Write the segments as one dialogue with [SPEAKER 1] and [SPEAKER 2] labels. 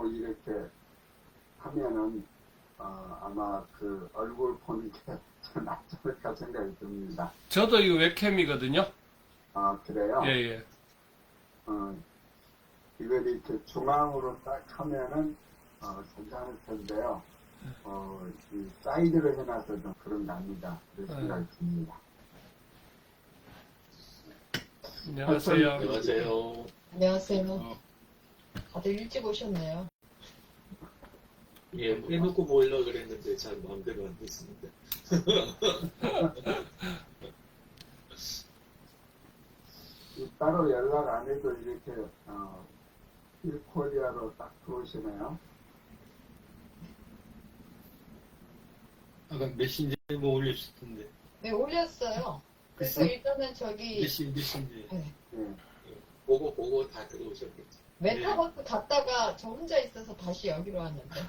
[SPEAKER 1] 웹캠으로 이렇게 하면은 아마 그 얼굴 보는 게 더 낫지 않을까 생각이 듭니다.
[SPEAKER 2] 저도 이거 웹캠이거든요.
[SPEAKER 1] 아, 그래요?
[SPEAKER 2] 예, 예.
[SPEAKER 1] 이걸 이렇게 중앙으로 딱 하면은 괜찮을 텐데요. 이 사이드로 해놔서 좀 그런 거 아니다. 그런 생각이 듭니다.
[SPEAKER 2] 안녕하세요.
[SPEAKER 3] 안녕하세요.
[SPEAKER 4] 안녕하세요. 다들 일찍 오셨네요.
[SPEAKER 3] 예, 해놓고 모으려고 그랬는데 잘 마음대로 안 됐습니다.
[SPEAKER 1] 따로 연락 안 해도 이렇게 일코리아로 딱 들어오시네요.
[SPEAKER 5] 아까 메신저에 뭐 올렸을 텐데.
[SPEAKER 4] 네, 올렸어요. 그래서
[SPEAKER 1] 글쎄?
[SPEAKER 4] 일단은 저기
[SPEAKER 5] 메신저.
[SPEAKER 4] 네,
[SPEAKER 1] 예.
[SPEAKER 3] 보고 다 들어오셨겠죠.
[SPEAKER 4] 메타버스 갔다가 저 혼자 있어서 다시 여기로 왔는데.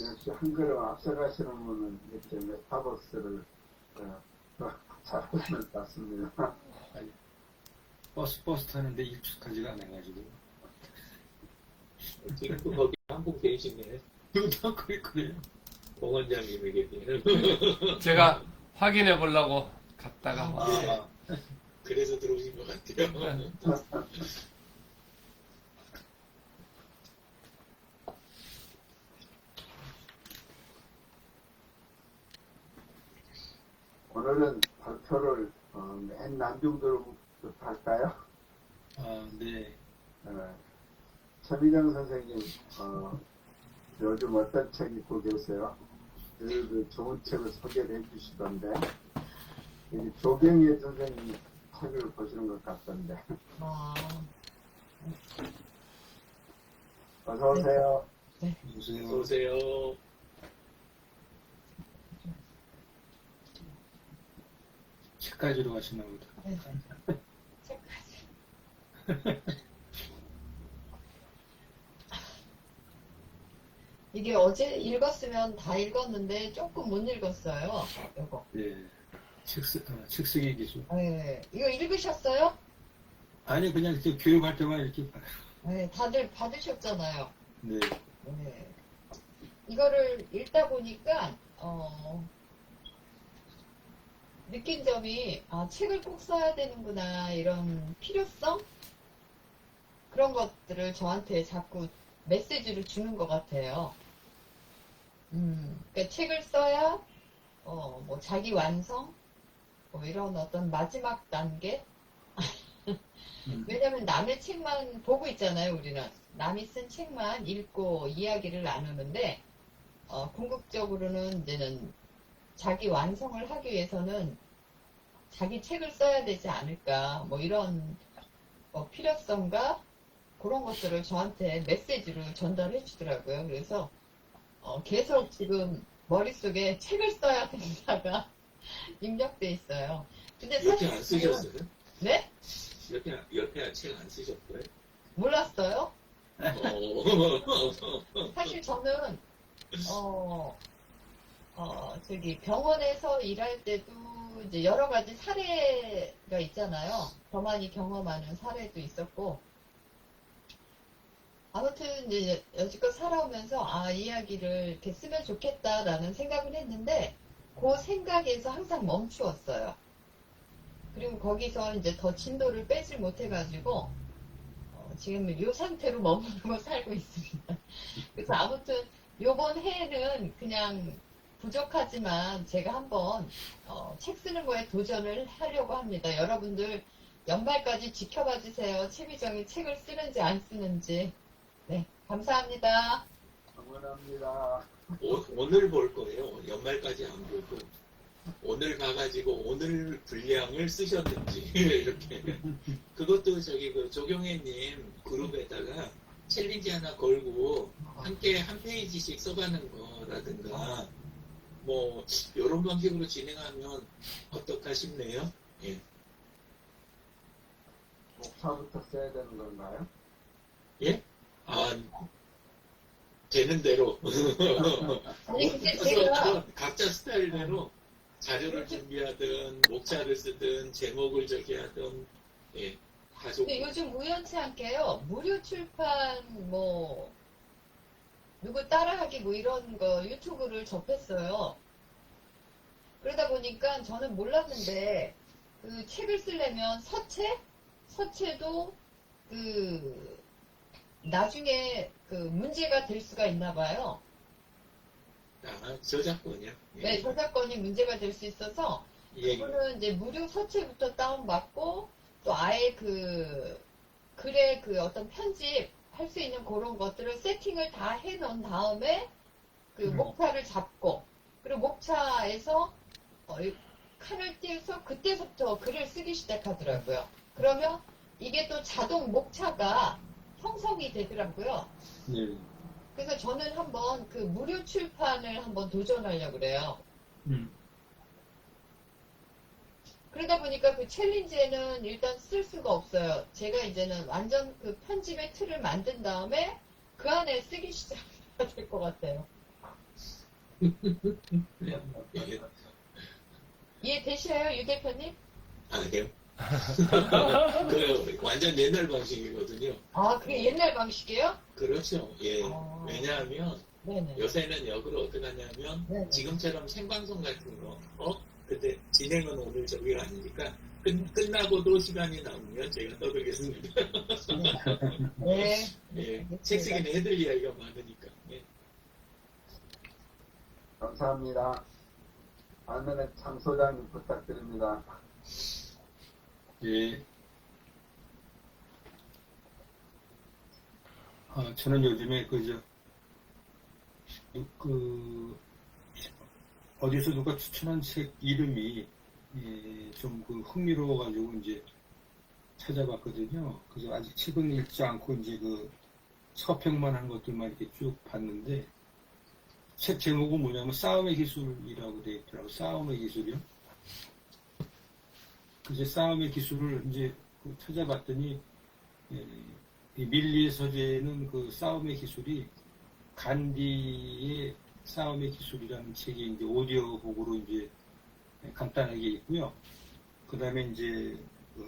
[SPEAKER 1] 역시 한 걸음 앞서가시는 분은 이렇게 메타버스를 잘하시는 것 같습니다.
[SPEAKER 5] 버스 타는데 익숙하지가 않아가지고.
[SPEAKER 3] 지금도 거기 한 분 계시네.
[SPEAKER 5] 누구도 그래요.
[SPEAKER 3] 공원장님이 계시네.
[SPEAKER 2] 제가 확인해 보려고 갔다가
[SPEAKER 5] 아,
[SPEAKER 3] 그래서 들어오신 것 같아요.
[SPEAKER 1] 오늘은 발표를 맨 난중도로 할까요?
[SPEAKER 5] 네.
[SPEAKER 1] 최미정 선생님, 요즘 어떤 책 읽고 계세요? 그 좋은 책을 소개를 해주시던데, 조경희 선생님 책을 보시는 것 같던데.
[SPEAKER 4] 아,
[SPEAKER 1] 어서오세요.
[SPEAKER 5] 보세요.
[SPEAKER 3] 어서오세요.
[SPEAKER 5] 책 가지러 가시나 보다.
[SPEAKER 4] 네. 책까지. 이게 어제 읽었으면 다 읽었는데 조금 못 읽었어요. 이거.
[SPEAKER 5] 예. 책 쓰기 기술.
[SPEAKER 4] 네, 이거 읽으셨어요?
[SPEAKER 5] 아니, 그냥 이렇게 교육할 때만 이렇게.
[SPEAKER 4] 네, 다들 받으셨잖아요.
[SPEAKER 5] 네.
[SPEAKER 4] 네. 이거를 읽다 보니까 느낀 점이 책을 꼭 써야 되는구나 이런 필요성 그런 것들을 저한테 자꾸 메시지를 주는 것 같아요. 그러니까 책을 써야 뭐 자기 완성 뭐 이런 어떤 마지막 단계 왜냐면 남의 책만 보고 있잖아요. 우리는 남이 쓴 책만 읽고 이야기를 나누는데 궁극적으로는 이제는 자기 완성을 하기 위해서는 자기 책을 써야 되지 않을까 뭐 이런 필요성과 그런 것들을 저한테 메시지로 전달해 주더라고요. 그래서 계속 지금 머릿속에 책을 써야 된다가 입력돼 있어요. 근데
[SPEAKER 3] 옆에 안
[SPEAKER 4] 사실
[SPEAKER 3] 쓰셨어요?
[SPEAKER 4] 네?
[SPEAKER 3] 옆에 책 안 쓰셨어요?
[SPEAKER 4] 몰랐어요. 사실 저는 저기 병원에서 일할 때도 이제 여러 가지 사례가 있잖아요. 저만이 경험하는 사례도 있었고 아무튼 이제 여지껏 살아오면서 이 이야기를 이렇게 쓰면 좋겠다라는 생각을 했는데 그 생각에서 항상 멈추었어요. 그리고 거기서 이제 더 진도를 빼질 못해가지고 지금 이 상태로 머무르고 살고 있습니다. 그래서 아무튼 요번 해에는 그냥 부족하지만 제가 한번 책 쓰는 거에 도전을 하려고 합니다. 여러분들 연말까지 지켜봐 주세요. 최미정이 책을 쓰는지 안 쓰는지. 네, 감사합니다.
[SPEAKER 1] 응원합니다.
[SPEAKER 3] 오늘 볼 거예요. 연말까지 안 보고. 오늘 가가지고 오늘 분량을 쓰셨는지 이렇게 그것도 저기 그 조경혜님 그룹에다가 챌린지 하나 걸고 함께 한 페이지씩 써가는 거라든가 뭐 이런 방식으로 진행하면 어떨까 싶네요. 예.
[SPEAKER 1] 목차부터 써야 되는 건가요?
[SPEAKER 3] 예? 되는 대로
[SPEAKER 4] 아니 근데 제가
[SPEAKER 3] 각자 스타일대로 자료를 준비하든 목차를 쓰든 제목을 저기 하든 예. 가족.
[SPEAKER 4] 근데 요즘 우연치 않게요. 무료 출판 뭐 누구 따라하기 뭐 이런 거 유튜브를 접했어요. 그러다 보니까 저는 몰랐는데 그 책을 쓰려면 서체도 그 나중에 그 문제가 될 수가 있나 봐요.
[SPEAKER 3] 아, 저작권이요? 예.
[SPEAKER 4] 네, 저작권이 문제가 될 수 있어서
[SPEAKER 3] 예.
[SPEAKER 4] 그거는 이제 무료 서체부터 다운받고 또 아예 그 글의 그 어떤 편집 할 수 있는 그런 것들을 세팅을 다 해놓은 다음에 그 목차를 잡고 그리고 목차에서 이 칸을 띄어서 그때부터 글을 쓰기 시작하더라고요. 그러면 이게 또 자동 목차가 형성이 되더라고요.
[SPEAKER 5] 네.
[SPEAKER 4] 그래서 저는 한번 그 무료 출판을 한번 도전하려고 그래요. 그러다 보니까 그 챌린지에는 일단 쓸 수가 없어요. 제가 이제는 완전 그 편집의 틀을 만든 다음에 그 안에 쓰기 시작해야 될 것 같아요.
[SPEAKER 3] 예.
[SPEAKER 4] 이해되셔요, 유 대표님?
[SPEAKER 3] 아니요. 그 완전 옛날 방식이거든요.
[SPEAKER 4] 아, 그게 옛날 방식이에요?
[SPEAKER 3] 그렇죠. 예.
[SPEAKER 4] 아.
[SPEAKER 3] 왜냐하면
[SPEAKER 4] 네네.
[SPEAKER 3] 요새는 역으로 어떻게 하냐면
[SPEAKER 4] 네네.
[SPEAKER 3] 지금처럼 생방송 같은 거, 근데 진행은 오늘 저기가 아니니까 끝나고도 시간이 남으면 제가 떠들겠습니다.
[SPEAKER 4] 네.
[SPEAKER 3] 예. 책 쓰기는 해드릴 이야기가 많으니까. 예.
[SPEAKER 1] 감사합니다. 다음에는 장 소장님 부탁드립니다.
[SPEAKER 5] 예. 저는 요즘에 어디서 누가 추천한 책 이름이 좀 흥미로워가지고 이제 찾아봤거든요. 그래서 아직 책은 읽지 않고 이제 서평만 한 것들만 이렇게 쭉 봤는데 책 제목은 뭐냐면 싸움의 기술이라고 되어 있더라고요. 싸움의 기술이요. 그래서 싸움의 기술을 이제 찾아봤더니 이 밀리의 서재는 그 싸움의 기술이 간디의 싸움의 기술이라는 책이 이제 오디오북으로 이제 간단하게 있고요. 그 다음에 이제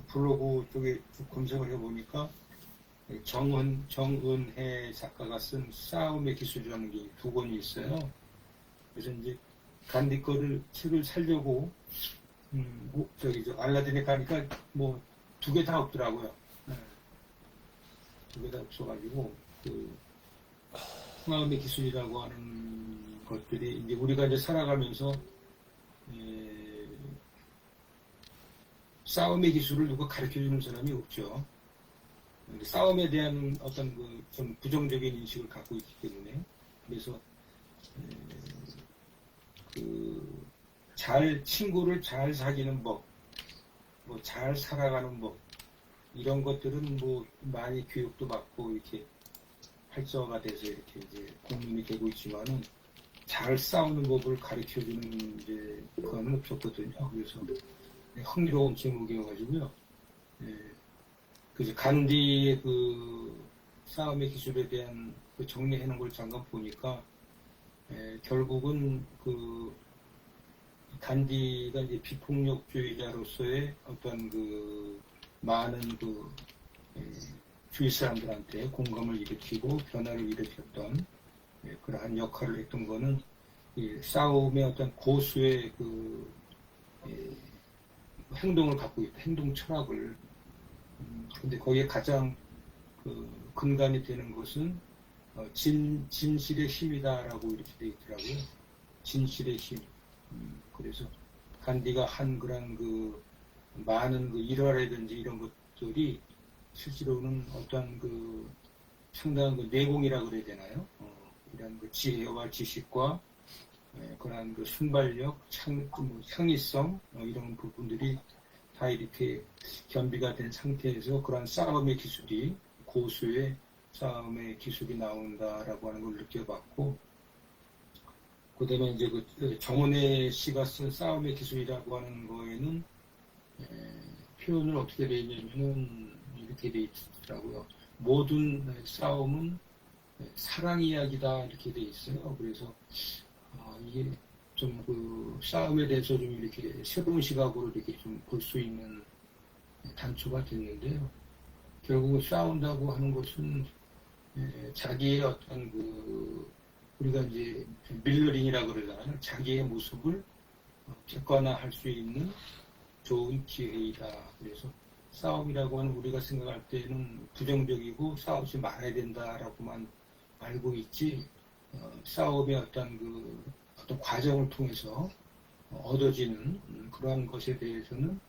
[SPEAKER 5] 블로그 쪽에 쭉 검색을 해보니까 정은혜 작가가 쓴 싸움의 기술이라는 게 두 권이 있어요. 그래서 이제 간디 거를 책을 사려고 알라딘에 가니까 뭐 두 개 다 없더라고요. 두 개 다 없어가지고 싸움의 기술이라고 하는 것들이 이제 우리가 이제 살아가면서 싸움의 기술을 누가 가르쳐주는 사람이 없죠. 싸움에 대한 어떤 좀 부정적인 인식을 갖고 있기 때문에 그래서 친구를 잘 사귀는 법, 뭐 잘 살아가는 법 이런 것들은 뭐 많이 교육도 받고 이렇게 활성화가 돼서 이렇게 이제 공론이 되고 있지만은 잘 싸우는 법을 가르쳐주는 이제 그거는 없었거든요. 그래서 흥미로운 제목이어가지고요. 그래서 간디의 싸움의 기술에 대한 정리해놓은 걸 잠깐 보니까 결국은 간디가 이제 비폭력주의자로서의 어떤 많은 주위 사람들한테 공감을 일으키고 변화를 일으켰던 그러한 역할을 했던 거는 이 싸움의 어떤 고수의 행동을 갖고 있다, 행동 철학을. 근데 거기에 가장 근간이 되는 것은 진실의 힘이다라고 이렇게 되어 있더라고요. 진실의 힘. 그래서 간디가 한 그런 많은 일화라든지 이런 것들이 실제로는 어떤 상당한 내공이라고 그래야 되나요? 이런 지혜와 지식과 그런 순발력, 창의성 이런 부분들이 다 이렇게 겸비가 된 상태에서 그런 싸움의 기술이 고수의 싸움의 기술이 나온다라고 하는 걸 느껴봤고, 그 다음에 이제 정은혜 씨가 쓴 싸움의 기술이라고 하는 거에는 표현을 어떻게 되어 있냐면은 이렇게 되어 있더라고요. 모든 싸움은 사랑 이야기다 이렇게 되어 있어요. 그래서 이게 좀 싸움에 대해서 좀 이렇게 새로운 시각으로 이렇게 좀 볼 수 있는 단초가 됐는데요. 결국 싸운다고 하는 것은 자기의 어떤 우리가 이제 밀러링이라고 그러잖아요. 자기의 모습을 객관화할 수 있는 좋은 기회이다. 그래서 싸움이라고 하는 우리가 생각할 때는 부정적이고 싸우지 말아야 된다라고만 알고 있지, 싸움의 어떤 과정을 통해서 얻어지는 그러한 것에 대해서는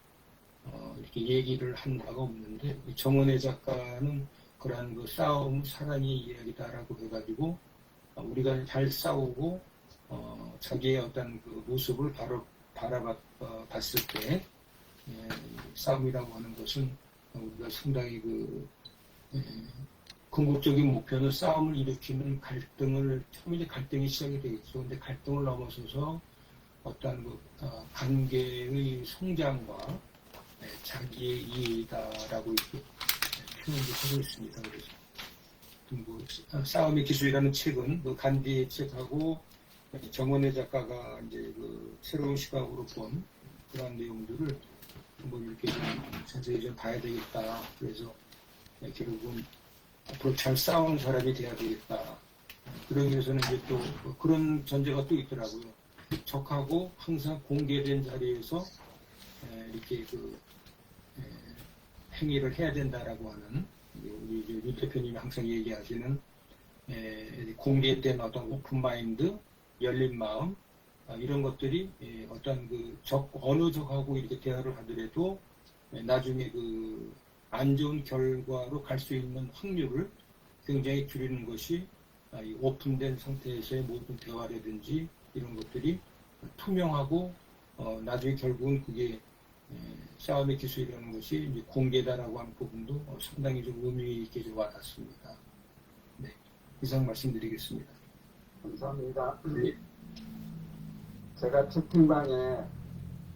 [SPEAKER 5] 이렇게 얘기를 한 바가 없는데, 정원의 작가는 그러한 싸움, 사랑의 이야기다라고 해가지고 우리가 잘 싸우고 자기의 어떤 모습을 바로 바라봤을 때 싸움이라고 하는 것은 우리가 상당히 궁극적인 목표는 싸움을 일으키는 처음에 갈등이 시작이 되겠죠. 근데 갈등을 넘어서서 어떤 관계의 성장과 자기의 이해다라고 이렇게 표현을 하고 있습니다. 그래서 싸움의 기술이라는 책은 간디의 책하고 정원의 작가가 이제 새로운 시각으로 본 그런 내용들을 이렇게 자세히 좀 봐야 되겠다. 그래서 결국은 앞으로 잘 싸우는 사람이 돼야 되겠다. 그러기 위해서는 이제 또 그런 전제가 또 있더라고요. 적하고 항상 공개된 자리에서 이렇게 행위를 해야 된다라고 하는, 우리 유 대표님이 항상 얘기하시는 공개된 어떤 오픈 마인드, 열린 마음, 이런 것들이 어떤 어느 적하고 이렇게 대화를 하더라도 나중에 안 좋은 결과로 갈 수 있는 확률을 굉장히 줄이는 것이 이 오픈된 상태에서의 모든 대화라든지 이런 것들이 투명하고 나중에 결국은 그게 싸움의 기술이라는 것이 이제 공개다라고 하는 부분도 상당히 좀 의미 있게 좀 와닿습니다. 네, 이상 말씀드리겠습니다.
[SPEAKER 1] 감사합니다. 제가 채팅방에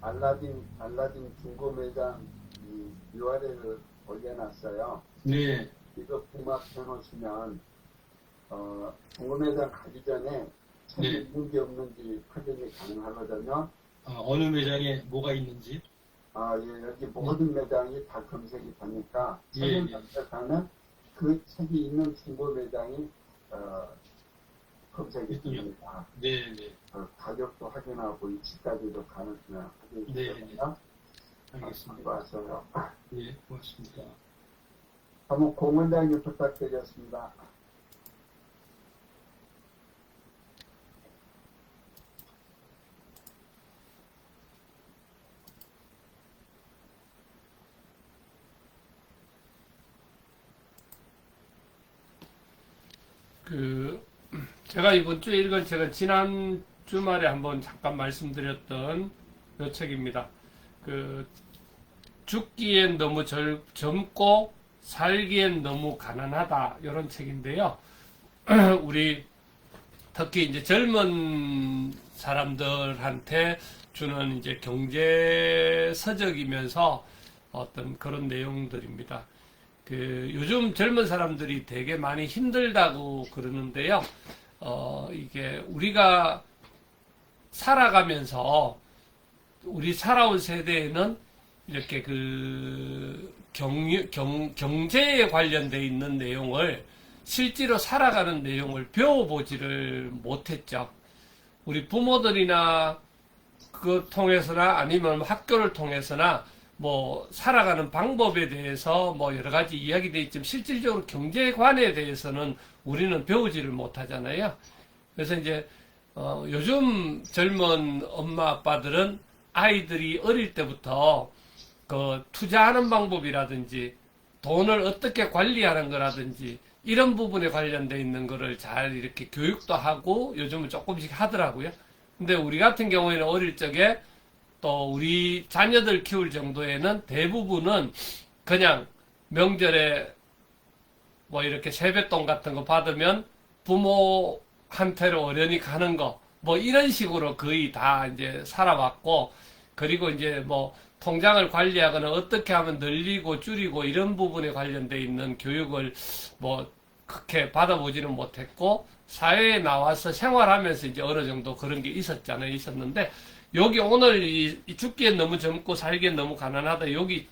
[SPEAKER 1] 알라딘 중고 매장 URL을 올려놨어요.
[SPEAKER 5] 네,
[SPEAKER 1] 이거 북마해 놓으시면 중고 매장 가기 전에 책이
[SPEAKER 5] 네.
[SPEAKER 1] 있는 게 없는지 확인이 가능하거든요.
[SPEAKER 5] 어느 매장에 뭐가 있는지.
[SPEAKER 1] 예, 여기 모든 매장이 다 검색이 되니까 책을
[SPEAKER 5] 예.
[SPEAKER 1] 검색하면 그 책이 있는 중고 매장이 검색이
[SPEAKER 5] 있군요.
[SPEAKER 1] 됩니다.
[SPEAKER 5] 네, 네,
[SPEAKER 1] 가격도 확인하고 위치까지도 확인이
[SPEAKER 5] 네,
[SPEAKER 1] 됩니다.
[SPEAKER 5] 알겠습니다.
[SPEAKER 1] 수고하세요.
[SPEAKER 5] 네, 고맙습니다.
[SPEAKER 1] 한번 공원장님 부탁드렸습니다.
[SPEAKER 2] 제가 이번 주에 읽은 책은 지난 주말에 한번 잠깐 말씀드렸던 요 책입니다. 죽기엔 너무 젊고 살기엔 너무 가난하다, 이런 책인데요. 우리 특히 이제 젊은 사람들한테 주는 이제 경제 서적이면서 어떤 그런 내용들입니다. 요즘 젊은 사람들이 되게 많이 힘들다고 그러는데요. 이게 우리가 살아가면서 우리 살아온 세대에는 이렇게 경제에 관련돼 있는 내용을, 실제로 살아가는 내용을 배워보지를 못했죠. 우리 부모들이나 그거 통해서나 아니면 학교를 통해서나 살아가는 방법에 대해서 여러 가지 이야기돼 있지만 실질적으로 경제관에 대해서는 우리는 배우지를 못하잖아요. 그래서 이제 요즘 젊은 엄마 아빠들은 아이들이 어릴 때부터 투자하는 방법이라든지 돈을 어떻게 관리하는 거라든지 이런 부분에 관련돼 있는 거를 잘 이렇게 교육도 하고 요즘은 조금씩 하더라고요. 근데 우리 같은 경우에는 어릴 적에 또 우리 자녀들 키울 정도에는 대부분은 그냥 명절에 이렇게 세뱃돈 같은 거 받으면 부모한테로 어련히 가는 거 이런 식으로 거의 다 이제 살아왔고, 그리고 이제 통장을 관리하거나 어떻게 하면 늘리고 줄이고 이런 부분에 관련돼 있는 교육을 그렇게 받아보지는 못했고, 사회에 나와서 생활하면서 이제 어느 정도 그런 게 있었는데, 여기 오늘 이 죽기엔 너무 젊고 살기엔 너무 가난하다, 여기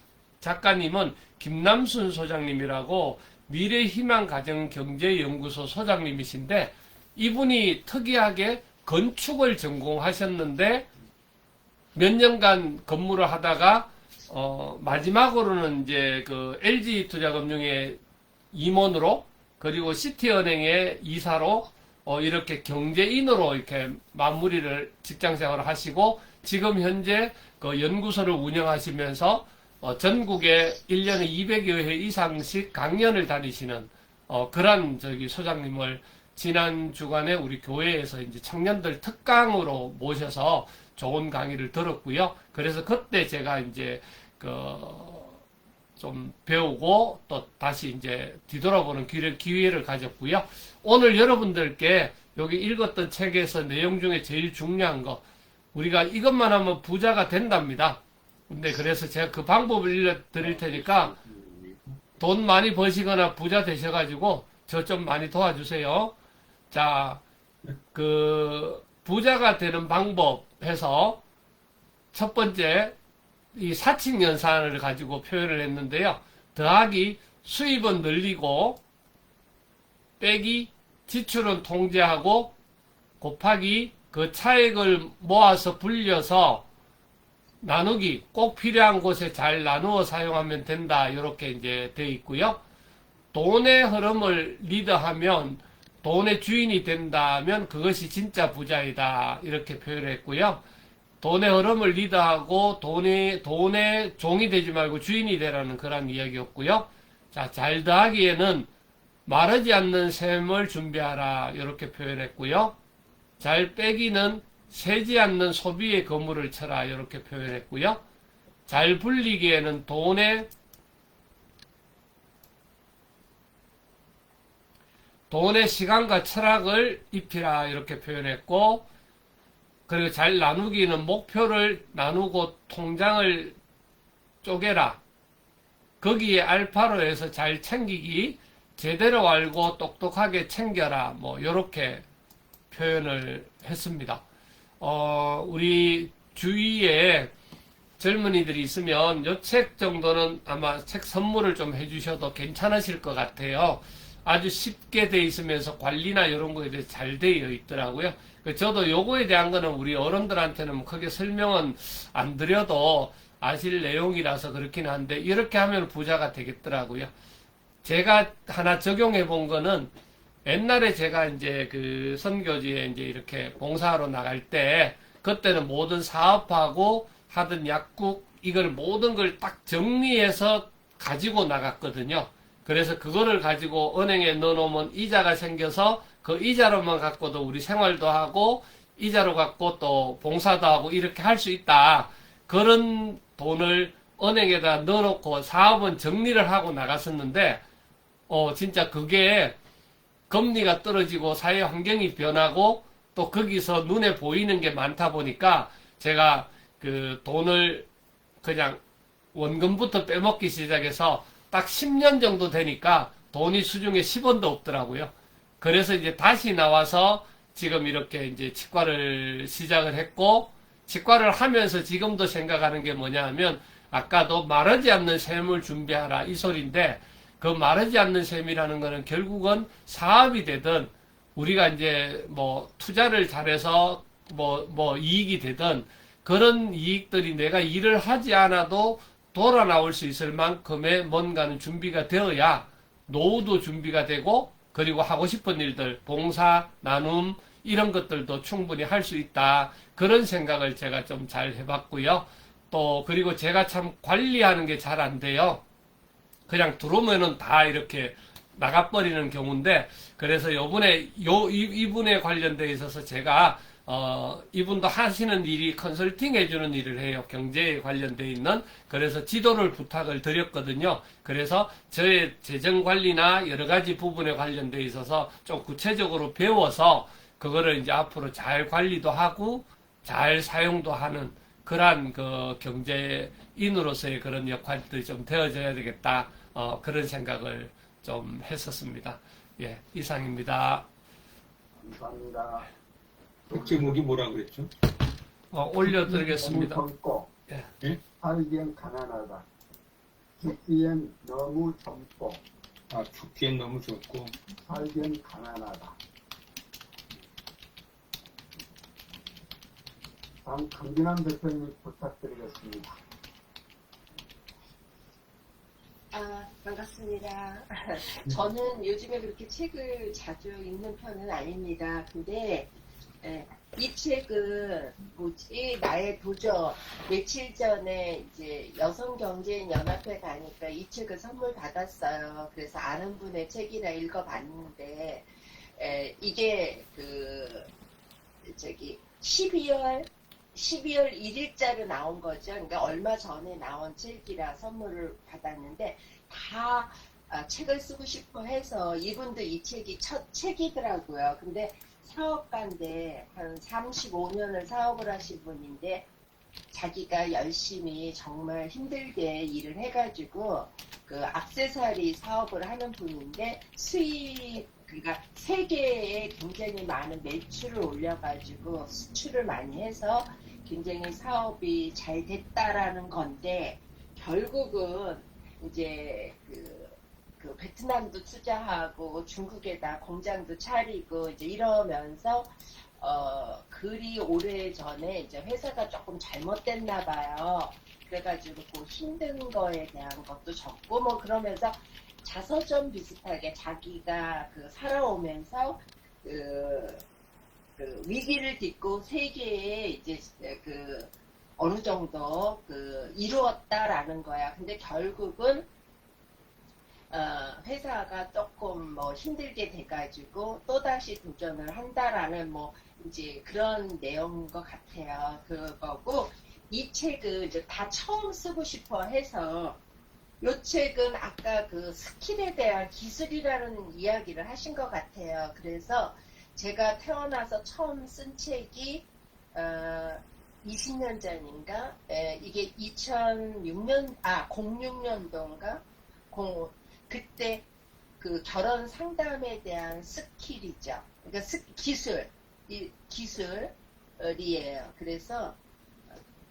[SPEAKER 2] 작가님은 김남순 소장님이라고 미래희망가정경제연구소 소장님이신데 이분이 특이하게 건축을 전공하셨는데 몇 년간 근무를 하다가 마지막으로는 이제 그 LG투자금융의 임원으로 그리고 시티은행의 이사로 이렇게 경제인으로 이렇게 마무리를 직장생활을 하시고 지금 현재 그 연구소를 운영하시면서 전국에 1년에 200여 회 이상씩 강연을 다니시는 그런 소장님을 지난 주간에 우리 교회에서 이제 청년들 특강으로 모셔서 좋은 강의를 들었고요. 그래서 그때 제가 이제 좀 배우고 또 다시 이제 뒤돌아보는 기회를 가졌고요. 오늘 여러분들께 여기 읽었던 책에서 내용 중에 제일 중요한 거, 우리가 이것만 하면 부자가 된답니다. 근데 그래서 제가 그 방법을 알려드릴 테니까 돈 많이 버시거나 부자 되셔가지고 저 좀 많이 도와주세요. 자, 그 부자가 되는 방법 해서 첫 번째 이 사칙연산을 가지고 표현을 했는데요. 더하기 수입은 늘리고 빼기 지출은 통제하고 곱하기 그 차액을 모아서 불려서 나누기 꼭 필요한 곳에 잘 나누어 사용하면 된다. 이렇게 이제 되어 있고요. 돈의 흐름을 리드하면 돈의 주인이 된다면 그것이 진짜 부자이다. 이렇게 표현했고요. 돈의 흐름을 리드하고 돈의 종이 되지 말고 주인이 되라는 그런 이야기였고요. 자, 잘 더하기에는 마르지 않는 셈을 준비하라. 이렇게 표현했고요. 잘 빼기는 새지 않는 소비의 거물을 쳐라. 이렇게 표현했고요. 잘 불리기에는 돈의 시간과 철학을 입히라. 이렇게 표현했고, 그리고 잘 나누기는 목표를 나누고 통장을 쪼개라. 거기에 알파로 해서 잘 챙기기, 제대로 알고 똑똑하게 챙겨라. 뭐 요렇게 표현을 했습니다. 우리 주위에 젊은이들이 있으면 요 책 정도는 아마 책 선물을 좀 해주셔도 괜찮으실 것 같아요. 아주 쉽게 돼 있으면서 관리나 이런 거에 대해서 잘 되어 있더라고요. 저도 요거에 대한 거는 우리 어른들한테는 크게 설명은 안 드려도 아실 내용이라서 그렇긴 한데 이렇게 하면 부자가 되겠더라고요. 제가 하나 적용해 본 거는 옛날에 제가 이제 그 선교지에 이제 이렇게 봉사하러 나갈 때 그때는 모든 사업하고 하던 약국 이걸 모든 걸 딱 정리해서 가지고 나갔거든요. 그래서 그거를 가지고 은행에 넣어놓으면 이자가 생겨서 그 이자로만 갖고도 우리 생활도 하고 이자로 갖고 또 봉사도 하고 이렇게 할 수 있다. 그런 돈을 은행에다 넣어놓고 사업은 정리를 하고 나갔었는데 진짜 그게 금리가 떨어지고 사회 환경이 변하고 또 거기서 눈에 보이는 게 많다 보니까 제가 그 돈을 그냥 원금부터 빼먹기 시작해서 딱 10년 정도 되니까 돈이 수중에 10원도 없더라고요. 그래서 이제 다시 나와서 지금 이렇게 이제 치과를 시작을 했고, 치과를 하면서 지금도 생각하는 게 뭐냐 하면, 아까도 마르지 않는 셈을 준비하라 이 소리인데, 그 마르지 않는 셈이라는 거는 결국은 사업이 되든, 우리가 이제 뭐 투자를 잘해서 뭐 이익이 되든, 그런 이익들이 내가 일을 하지 않아도 돌아 나올 수 있을 만큼의 뭔가는 준비가 되어야 노후도 준비가 되고 그리고 하고 싶은 일들, 봉사, 나눔 이런 것들도 충분히 할 수 있다. 그런 생각을 제가 좀 잘 해봤고요. 또 그리고 제가 참 관리하는 게 잘 안 돼요. 그냥 들어오면은 다 이렇게 나가버리는 경우인데 그래서 요번에 이분에 관련돼 있어서 제가 이분도 하시는 일이 컨설팅 해주는 일을 해요. 경제에 관련돼 있는. 그래서 지도를 부탁을 드렸거든요. 그래서 저의 재정 관리나 여러 가지 부분에 관련돼 있어서 좀 구체적으로 배워서 그거를 이제 앞으로 잘 관리도 하고 잘 사용도 하는 그러한 그 경제인으로서의 그런 역할들이 좀 되어져야 되겠다. 그런 생각을 좀 했었습니다. 예, 이상입니다.
[SPEAKER 1] 감사합니다.
[SPEAKER 5] 제목이 뭐라 그랬죠?
[SPEAKER 2] 올려드리겠습니다.
[SPEAKER 1] 젊고
[SPEAKER 2] 예.
[SPEAKER 5] 예?
[SPEAKER 1] 살기엔 가난하다. 죽기엔 너무 젊고
[SPEAKER 5] 아, 죽기엔 너무 좋고,
[SPEAKER 1] 살기엔 가난하다. 다음 강진환 대표님 부탁드리겠습니다.
[SPEAKER 6] 반갑습니다. 저는 요즘에 그렇게 책을 자주 읽는 편은 아닙니다. 근데 이 책은 뭐지? 나의 도전. 며칠 전에 이제 여성경제인연합회 가니까 이 책을 선물 받았어요. 그래서 아는 분의 책이라 읽어봤는데 이게 저기 12월 1일자로 나온 거죠. 그러니까 얼마 전에 나온 책이라 선물을 받았는데 다 책을 쓰고 싶어 해서 이분도 이 책이 첫 책이더라고요. 근데 사업가인데 한 35년을 사업을 하신 분인데 자기가 열심히 정말 힘들게 일을 해가지고 그 액세서리 사업을 하는 분인데 그러니까 세계에 굉장히 많은 매출을 올려가지고 수출을 많이 해서 굉장히 사업이 잘 됐다라는 건데 결국은 이제 그 베트남도 투자하고 중국에다 공장도 차리고 이제 이러면서 그리 오래 전에 이제 회사가 조금 잘못됐나 봐요. 그래가지고 그 힘든 거에 대한 것도 적고 뭐 그러면서 자서전 비슷하게 자기가 살아오면서 위기를 딛고 세계에 이제 어느 정도 이루었다라는 거야. 근데 결국은 회사가 조금 뭐 힘들게 돼가지고 또다시 도전을 한다라는 뭐 이제 그런 내용인 것 같아요. 그거고 이 책을 이제 다 처음 쓰고 싶어 해서 이 책은 아까 그 스킬에 대한 기술이라는 이야기를 하신 것 같아요. 그래서 제가 태어나서 처음 쓴 책이 20년 전인가? 이게 06년도인가? 그때 그 결혼 상담에 대한 스킬이죠. 그러니까 기술이에요. 그래서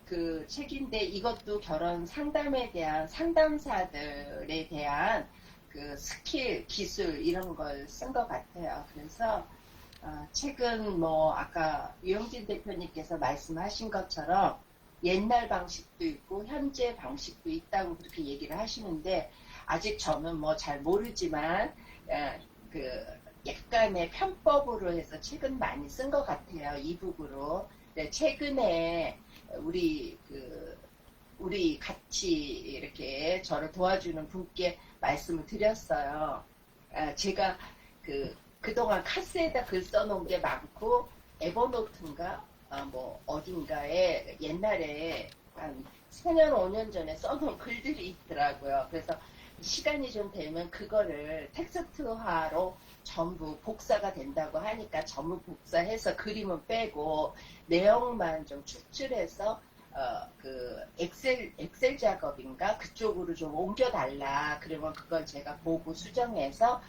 [SPEAKER 6] 그 책인데 이것도 결혼 상담에 대한 상담사들에 대한 그 스킬, 기술 이런 걸 쓴 것 같아요. 그래서 책은 뭐 아까 유영진 대표님께서 말씀하신 것처럼 옛날 방식도 있고 현재 방식도 있다고 그렇게 얘기를 하시는데 아직 저는 뭐 잘 모르지만 그 약간의 편법으로 해서 책은 많이 쓴 것 같아요. 이북으로. 네, 최근에 우리 같이 이렇게 저를 도와주는 분께 말씀을 드렸어요. 제가 그동안 카스에다 글 써놓은 게 많고 에버노트인가 뭐 어딘가에 옛날에 한 4년 5년 전에 써놓은 글들이 있더라고요. 그래서 시간이 좀 되면 그거를 텍스트화로 전부 복사가 된다고 하니까 전부 복사해서 그림은 빼고 내용만 좀 축출해서 그 엑셀 작업인가 그쪽으로 좀 옮겨달라. 그러면 그걸 제가 보고 수정해서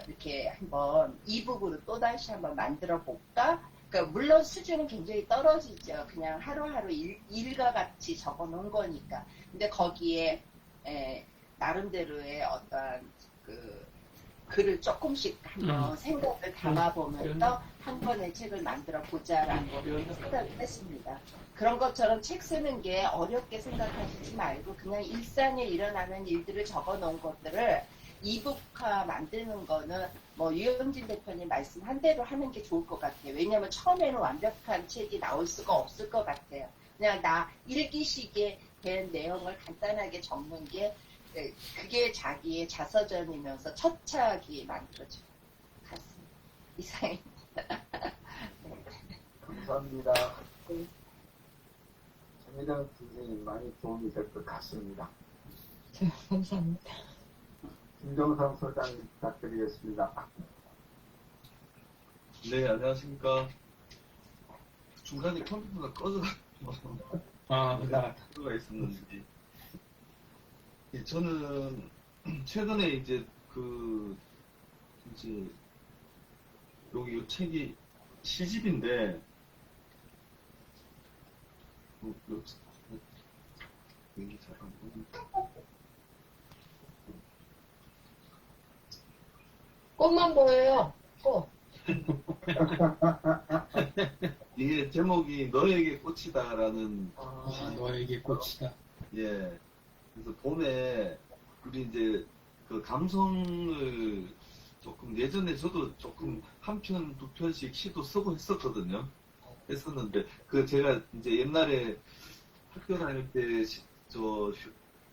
[SPEAKER 6] 이렇게 한번 이북으로 또다시 한번 만들어 볼까? 그러니까 물론 수준은 굉장히 떨어지죠. 그냥 하루하루 일과 같이 적어 놓은 거니까. 근데 거기에 나름대로의 어떠한 글을 조금씩 한번 생각을 담아보면서 한 권의 책을 만들어 보자라고 생각을 했습니다. 그런 것처럼 책 쓰는 게 어렵게 생각하시지 말고 그냥 일상에 일어나는 일들을 적어 놓은 것들을 이북화 만드는 거는 뭐 유영진 대표님 말씀한 대로 하는 게 좋을 것 같아요. 왜냐하면 처음에는 완벽한 책이 나올 수가 없을 것 같아요. 그냥 나 읽기식에 된 내용을 간단하게 적는 게 그게 자기의 자서전이면서 첫 책이 만들어질 것 같습니다. 이상입니다. 네.
[SPEAKER 1] 감사합니다.
[SPEAKER 6] 네.
[SPEAKER 1] 정의당 선생님 많이 도움이 될 것 같습니다.
[SPEAKER 4] 감사합니다.
[SPEAKER 1] 김정상 소장님 부탁드리겠습니다.
[SPEAKER 7] 네, 안녕하십니까. 중간에 컴퓨터가 꺼져가지고 수가 있었는지. 예, 저는 최근에 이제 여기 이 책이 시집인데 여기 잘안 보이네.
[SPEAKER 4] 꽃만 보여요. 꽃.
[SPEAKER 7] 이게 제목이 너에게 꽃이다라는
[SPEAKER 5] 아, 너에게 꽃이다.
[SPEAKER 7] 예. 그래서 봄에 우리 이제 그 감성을 조금 예전에 저도 조금 한 편, 두 편씩 시도 쓰고 했었거든요. 했었는데 그 제가 이제 옛날에 학교 다닐 때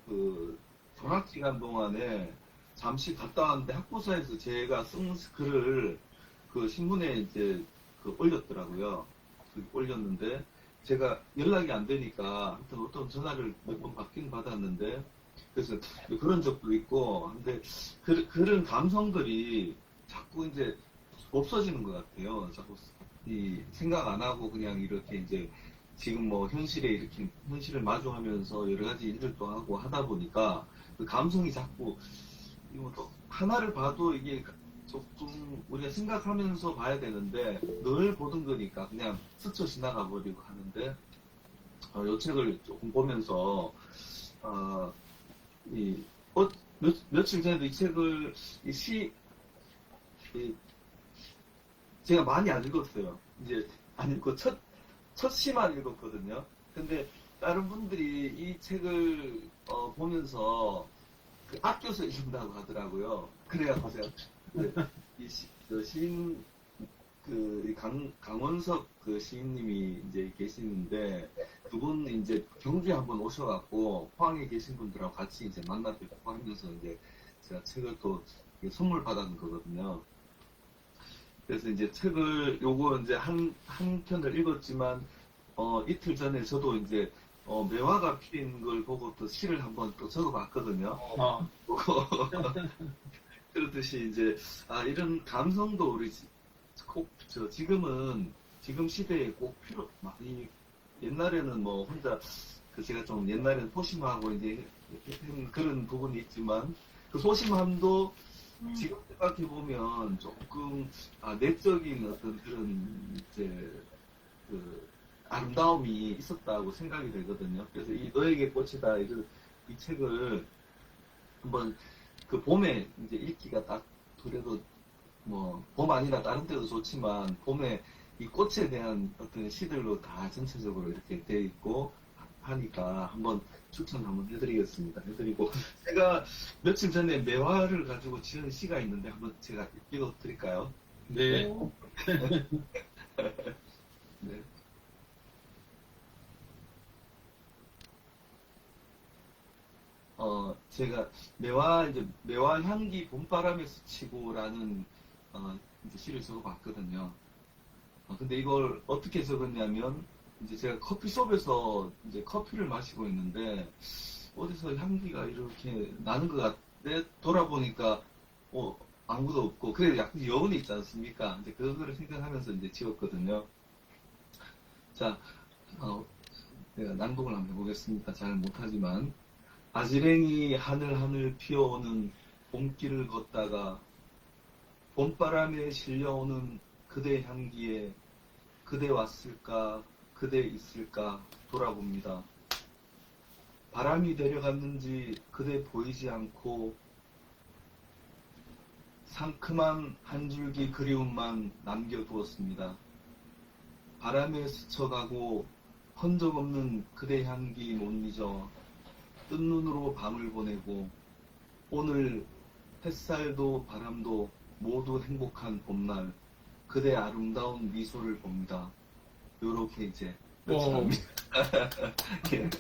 [SPEAKER 7] 그 방학 기간 동안에 잠시 갔다 왔는데 학부사에서 제가 쓴 글을 그 신문에 이제 그 올렸더라고요. 올렸는데 제가 연락이 안 되니까 하여튼 어떤 전화를 몇 번 받긴 받았는데 그래서 그런 적도 있고 근데 그런 감성들이 자꾸 이제 없어지는 것 같아요. 자꾸 이 생각 안 하고 그냥 이렇게 이제 지금 뭐 현실을 마주하면서 여러 가지 일들도 하고 하다 보니까 그 감성이 자꾸 이거 또 하나를 봐도 이게 조금 우리가 생각하면서 봐야 되는데 늘 보던 거니까 그냥 스쳐 지나가 버리고 하는데 이 책을 조금 보면서 며칠 전에도 이 책을 제가 많이 안 읽었어요. 이제 안 읽고 첫 시만 읽었거든요. 근데 다른 분들이 이 책을 보면서 그 아껴서 읽는다고 하더라고요. 그래갖고 제가 그 시인 강원석 그 시인님이 이제 계시는데 그분 이제 경주에 한번 오셔갖고 포항에 계신 분들하고 같이 이제 만나 뵙고 하면서 이제 제가 책을 또 선물 받은 거거든요. 그래서 이제 책을 요거 이제 한 편을 읽었지만 이틀 전에 저도 이제 매화가 피는 걸 보고 또 시를 한번 또 적어봤거든요. 그렇듯이 이제 이런 감성도 우리 꼭 지금 시대에 꼭 많이 옛날에는 뭐 혼자 제가 좀 옛날에는 소심하고 이제 그런 부분이 있지만 그 소심함도 지금 생각해 보면 조금 내적인 어떤 그런 이제 그 아름다움이 있었다고 생각이 되거든요. 그래서 이 너에게 꽃이다 이 책을 한번 그 봄에 이제 읽기가 딱 그래도 뭐 봄 아니라 다른 때도 좋지만 봄에 이 꽃에 대한 어떤 시들로 다 전체적으로 이렇게 돼 있고 하니까 한번 추천 한번 해드리겠습니다. 해드리고 제가 며칠 전에 매화를 가지고 지은 시가 있는데 한번 제가 읽어드릴까요?
[SPEAKER 5] 네.
[SPEAKER 7] 네. 제가 매화 향기 봄바람에 스치고라는 이제 시를 적어봤거든요. 근데 이걸 어떻게 적었냐면 이제 제가 커피숍에서 이제 커피를 마시고 있는데 어디서 향기가 이렇게 나는 것 같아 돌아보니까 아무도 없고 그래도 약간 여운이 있지 않습니까? 이제 그거를 생각하면서 이제 지었거든요. 자, 내가 낭독을 한번 해보겠습니다. 잘 못하지만 아지랭이 하늘 피어오는 봄길을 걷다가 봄바람에 실려오는 그대 향기에 그대 왔을까 그대 있을까 돌아봅니다. 바람이 데려갔는지 그대 보이지 않고 상큼한 한 줄기 그리움만 남겨두었습니다. 바람에 스쳐가고 흔적 없는 그대 향기 못 잊어 뜬 눈으로 밤을 보내고 오늘 햇살도 바람도 모두 행복한 봄날 그대 아름다운 미소를 봅니다. 요렇게 이제 끝이 납니다. 예.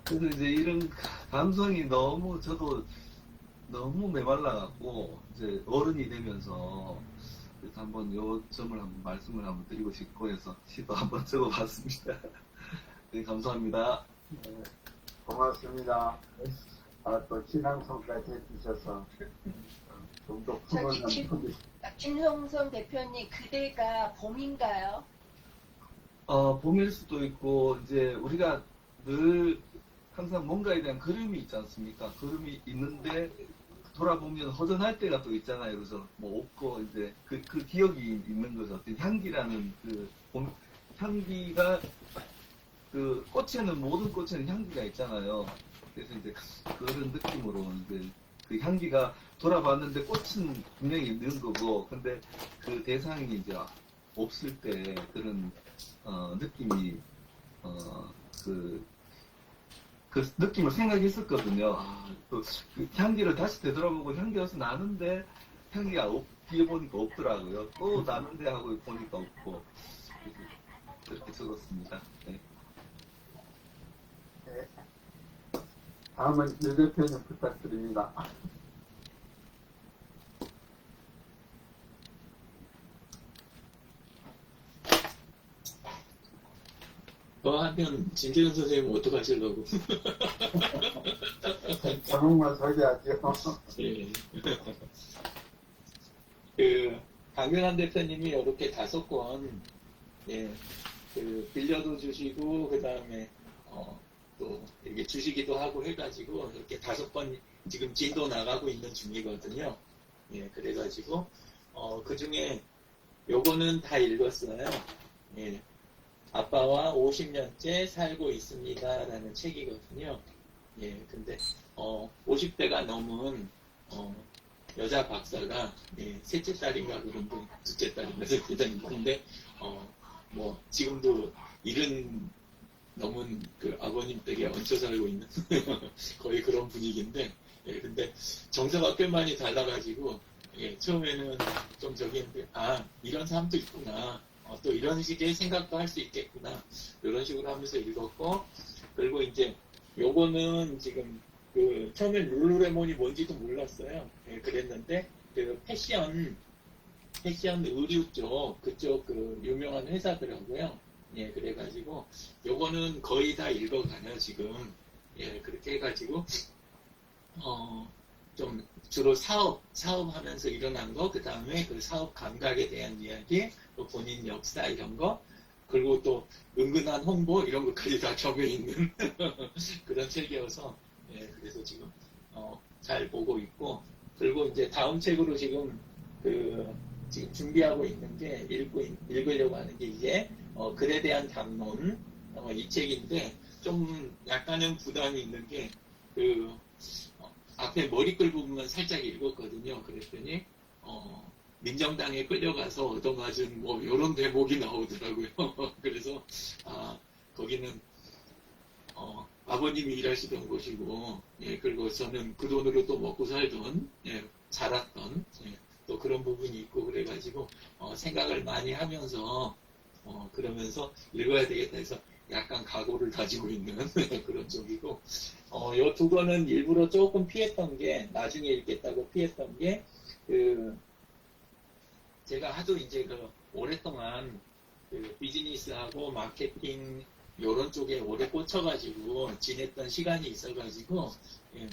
[SPEAKER 7] 그래서 이제 이런 감성이 저도 너무 메말라갖고 이제 어른이 되면서 그래서 한번 요 점을 한번 말씀을 한번 드리고 싶고 해서 시도 한번 적어봤습니다. 네, 감사합니다.
[SPEAKER 1] 네, 고맙습니다. 또 진앙송까지 해주셔서 좀 더 풍요한 분이
[SPEAKER 6] 김성선 대표님, 그대가 봄인가요?
[SPEAKER 7] 봄일 수도 있고 이제 우리가 늘 항상 뭔가에 대한 그림이 있지 않습니까? 그림이 있는데 돌아보면 허전할 때가 또 있잖아요. 그래서 뭐 없고 이제 그 기억이 있는 거죠. 어떤 향기라는 향기가 모든 꽃에는 향기가 있잖아요. 그래서 이제 그런 느낌으로 이제 그 향기가 돌아봤는데 꽃은 분명히 있는 거고, 근데 그 대상이 이제 없을 때 그런 느낌이 그 느낌을 생각했었거든요. 그 향기를 다시 되돌아보고 향기가 어서 나는데 향기가 뒤에 보니까 없더라고요. 또 나는데 하고 보니까 없고 그렇게 적었습니다. 네.
[SPEAKER 1] 네. 다음은 유 대표님 부탁드립니다.
[SPEAKER 3] 하면 진재근 선생님 어떡하시려고.
[SPEAKER 1] 저놈만 소개하죠.
[SPEAKER 3] 예. 그 강경환 대표님이 이렇게 5권 예, 그 빌려도 주시고 그 다음에 또 이렇게 주시기도 하고 해가지고 이렇게 5권 지금 진도 나가고 있는 중이거든요. 예, 그래가지고 그 중에 요거는 다 읽었어요. 예. 아빠와 50년째 살고 있습니다라는 책이거든요. 예, 근데 50대가 넘은 여자 박사가 셋째 딸인가 그런데 둘째 딸인가 셋째 근데 뭐 지금도 70 넘은 그 아버님 댁에 얹혀 살고 있는 거의 그런 분위기인데 예, 근데 정서가 꽤 많이 달라가지고 예, 처음에는 좀 저기 했는데 이런 사람도 있구나. 또 이런 식의 생각도 할 수 있겠구나. 이런 식으로 하면서 읽었고, 그리고 이제 요거는 지금 그 처음에 룰루레몬이 뭔지도 몰랐어요. 예, 그랬는데 그 패션 의류 쪽 그쪽 그 유명한 회사더라고요. 예, 그래가지고 요거는 거의 다 읽어가요 지금. 예, 그렇게 해가지고 좀 주로 사업하면서 일어난 거, 그 다음에 그 사업 감각에 대한 이야기, 또 본인 역사 이런 거, 그리고 또 은근한 홍보 이런 것까지 다 적혀 있는 그런 책이어서 예, 그래서 지금 잘 보고 있고, 그리고 이제 다음 책으로 지금 지금 준비하고 있는 게 읽으려고 하는 게 이제 글에 대한 담론 이 책인데 좀 약간은 부담이 있는 게 앞에 머리글 부분만 살짝 읽었거든요. 그랬더니 민정당에 끌려가서 얻어맞은 뭐 이런 대목이 나오더라고요. 그래서 거기는 아버님이 일하시던 곳이고 예, 그리고 저는 그 돈으로 또 먹고 살던 예, 자랐던 예, 또 그런 부분이 있고 그래가지고 생각을 많이 하면서 그러면서 읽어야 되겠다 해서 약간 각오를 가지고 있는 그런 쪽이고 요 2권은 일부러 조금 피했던 게 나중에 읽겠다고 피했던 게 제가 하도 이제 오랫동안 비즈니스하고 마케팅 요런 쪽에 오래 꽂혀가지고 지냈던 시간이 있어가지고 예,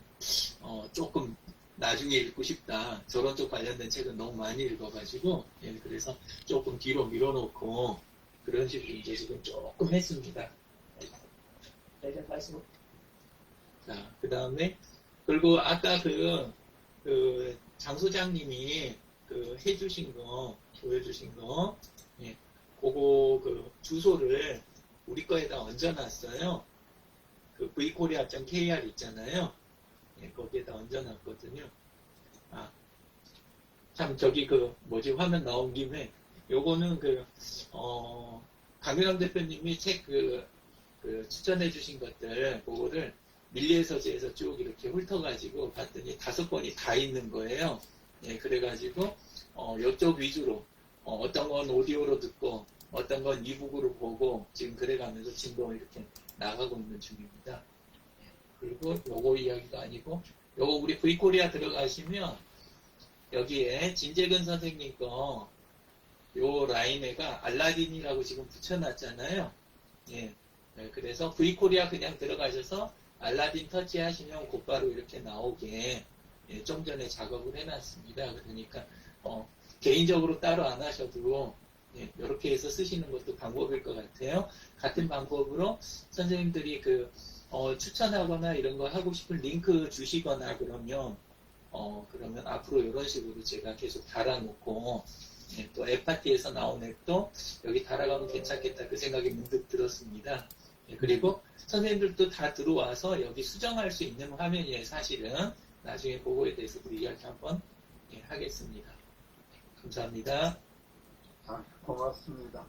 [SPEAKER 3] 조금 나중에 읽고 싶다. 저런 쪽 관련된 책은 너무 많이 읽어가지고 예, 그래서 조금 뒤로 밀어놓고 그런 식으로 이제 지금 조금 했습니다. 네, 말씀. 자, 그 다음에 그리고 아까 장 소장님이 해주신 거 보여주신 거 예, 그거 주소를 우리 거에다 얹어놨어요. vkorea.kr 있잖아요. 예, 거기에다 얹어놨거든요. 참 저기 화면 나온 김에 요거는 강유람 대표님이 책 추천해주신 것들 그거를 밀리의 서재에서 쭉 이렇게 훑어가지고 봤더니 5권이 다 있는 거예요. 예, 그래가지고 이쪽 위주로 어떤 건 오디오로 듣고 어떤 건 이북으로 보고 지금 그래가면서 진도 이렇게 나가고 있는 중입니다. 그리고 요거 이야기가 아니고 요거 우리 V코리아 들어가시면 여기에 진재근 선생님 거 요 라인에가 알라딘이라고 지금 붙여놨잖아요. 예. 네, 그래서 V코리아 그냥 들어가셔서 알라딘 터치하시면 곧바로 이렇게 나오게 예, 좀 전에 작업을 해놨습니다. 그러니까 개인적으로 따로 안 하셔도 예, 이렇게 해서 쓰시는 것도 방법일 것 같아요. 같은 방법으로 선생님들이 추천하거나 이런 거 하고 싶은 링크 주시거나 그러면 앞으로 이런 식으로 제가 계속 달아놓고 예, 또 앱파티에서 나온 앱도 여기 달아가면 괜찮겠다 그 생각이 문득 들었습니다. 예, 그리고 선생님들도 다 들어와서 여기 수정할 수 있는 화면이에요. 사실은 나중에 그거에 대해서도 이야기 한번 하겠습니다. 감사합니다.
[SPEAKER 1] 고맙습니다.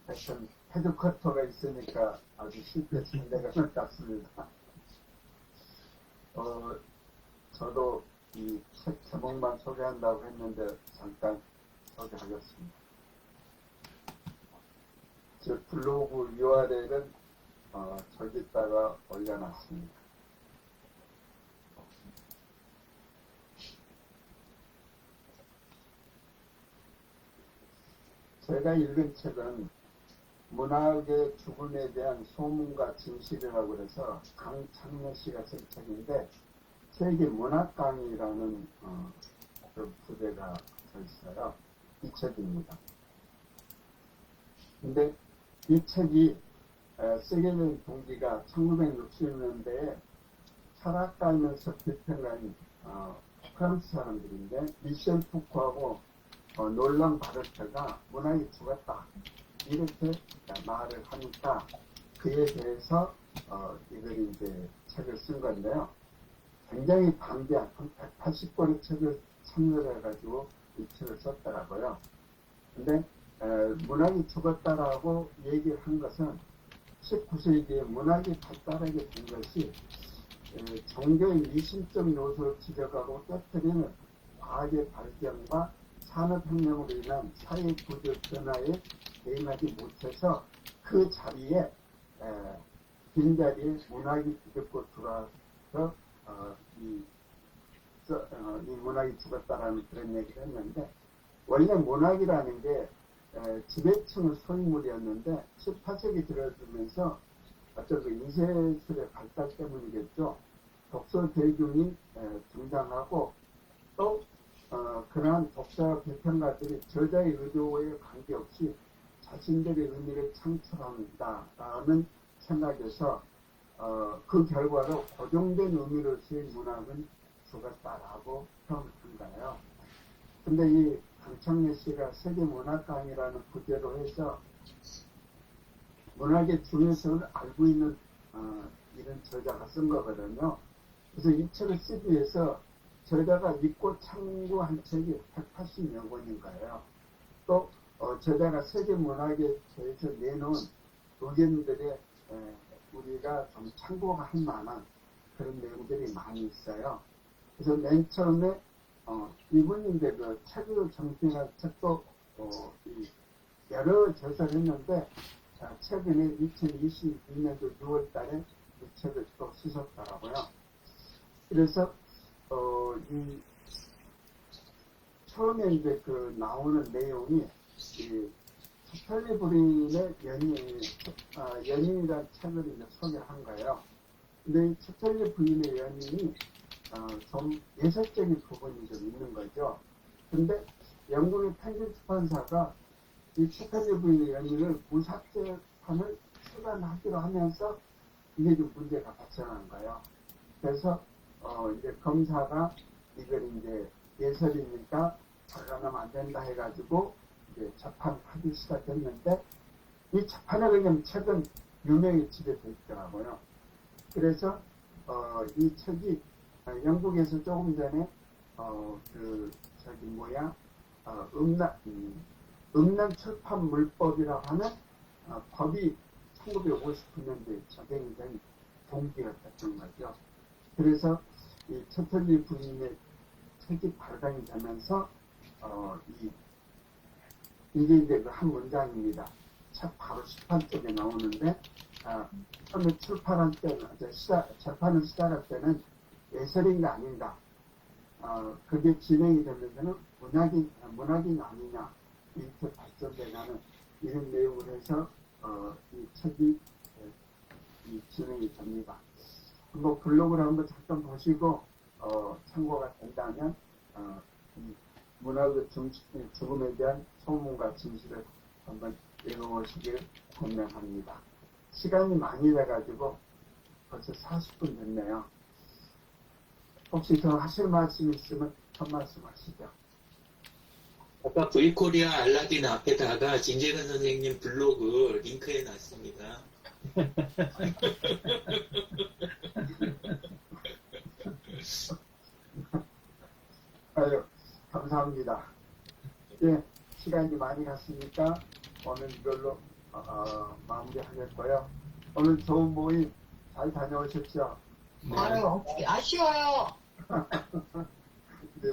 [SPEAKER 1] 하여튼 헤드쿼터가 있으니까 아주 쉽게 상대가 같습니다. 저도 이 책 제목만 소개한다고 했는데 잠깐 소개하겠습니다. 제 블로그 URL은 저기다가 올려놨습니다. 제가 읽은 책은 문학의 죽음에 대한 소문과 진실이라고 그래서 강창래 씨가 쓴 책인데 세계 문학 강의라는 그 부제가 져 있어요. 이 책입니다. 근데 이 책이 쓰게 된 동기가 1960년대에 철학가이면서 비평가인 프랑스 사람들인데 미셸 푸코하고 놀랑 바르트가 문학이 죽었다 이렇게 말을 하니까 그에 대해서 이걸 이제 책을 쓴 건데요. 굉장히 방대한 180권의 책을 참여해가지고 이 책을 썼더라고요. 근데 문학이 죽었다라고 얘기를 한 것은 19세기에 문학이 발달하게 된 것이 종교의 미심적 요소를 지적하고 깨뜨리는 과학의 발견과 산업혁명으로 인한 사회 구조 변화에 대응하지 못해서 그 자리에 빈자리에 문학이 뒤덮고 들어와서 이 문학이 죽었다라는 그런 얘기를 했는데 원래 문학이라는 게 지배층의 소유물이었는데 18세기 들어서면서 어떤 그 인쇄술의 발달 때문이겠죠. 독서 대중이 등장하고 또 그러한 독자 비평가들이 저자의 의도에 관계없이 자신들의 의미를 창출한다라는 생각에서 그 결과로 고정된 의미로서의 문학은 죽었다라고 표현한 거예요. 근데 이 강창래 씨가 세계문학강이라는 부제로 해서 문학의 중요성을 알고 있는 이런 저자가 쓴 거거든요. 그래서 이 책을 쓰기 위해서 저자가 읽고 참고한 책이 180여 권인 거예요. 또 저자가 세계문학에 대해서 내놓은 의견들에 우리가 좀 참고가 할 만한 그런 내용들이 많이 있어요. 그래서 맨 처음에 이분이 이제 그 책을 정신이라는 책도 여러 저서를 했는데 최근에 2022년도 6월 달에 이 책을 또 쓰셨더라고요. 그래서 이 처음에 이제 그 나오는 내용이 이 찰리 브린의 연인이라는 책을 이제 소개한 거예요. 근데 이 찰리 브린의 연인이 좀 예술적인 부분이 좀 있는 거죠. 근데 영국의 편집 출판사가 이 찰리 브린의 연인을 무삭제판을 출간하기로 하면서 이게 좀 문제가 발생한 거예요. 그래서 이제 검사가 이걸 이제 예설이니까 작가하면 안 된다 해가지고 이제 재판하기 시작했는데 이 재판에 그냥 책은 유명히 집에돼 있더라고요. 그래서 이 책이 영국에서 조금 전에 음란 출판 물법이라고 하는 법이 1959년도에 적용이 된 동기가 됐던 거죠. 그래서 이 채털리 부인의 책이 발간이 되면서 이게 이제 그 한 문장입니다. 책 바로 출판 쪽에 나오는데 처음에 출판할 때는 재판을 시작할 때는 예설인가 아닌가 그게 진행이 되면서는 문학인 아니냐 이렇게 발전돼가는 이런 내용을 해서 이 책이 진행이 됩니다. 한번 블로그를 한번 잠깐 보시고 참고가 된다면 이 문학의 죽음에 대한 소문과 진실을 한번 읽어보시길 권면합니다. 시간이 많이 돼가지고 벌써 40분 됐네요. 혹시 더 하실 말씀 있으면 한 말씀 하시죠.
[SPEAKER 3] 아까 V코리아 알라딘 앞에다가 진재근 선생님 블로그 링크해 놨습니다.
[SPEAKER 1] 아유, 감사합니다. 예, 시간이 많이 갔으니까 오늘 이걸로 마무리하겠고요. 오늘 좋은 모임 잘 다녀오셨죠?
[SPEAKER 4] 아유, 어떻게 아쉬워요.
[SPEAKER 1] 네.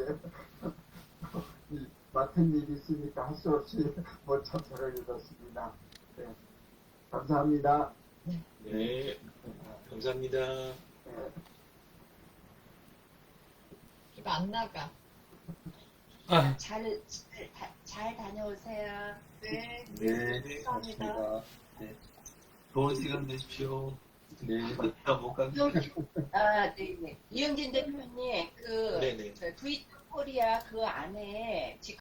[SPEAKER 1] 이 맡은 일이 있으니까 할 수 없이 못 참석하게 됐습니다. 네. 감사합니다.
[SPEAKER 3] 네, 감사합니다.
[SPEAKER 1] 네.
[SPEAKER 4] 이거 안 나가.
[SPEAKER 2] 아,
[SPEAKER 6] 잘 다녀오세요. 네.
[SPEAKER 7] 네,
[SPEAKER 6] 감사합니다.
[SPEAKER 7] 고맙습니다. 네. 좋은 시간 되십시오.
[SPEAKER 5] 네.
[SPEAKER 7] 못 가겠습니다.
[SPEAKER 6] 네네. 이영진 대표님,
[SPEAKER 3] 네네.
[SPEAKER 6] 저희 V2 코리아 그 안에 지금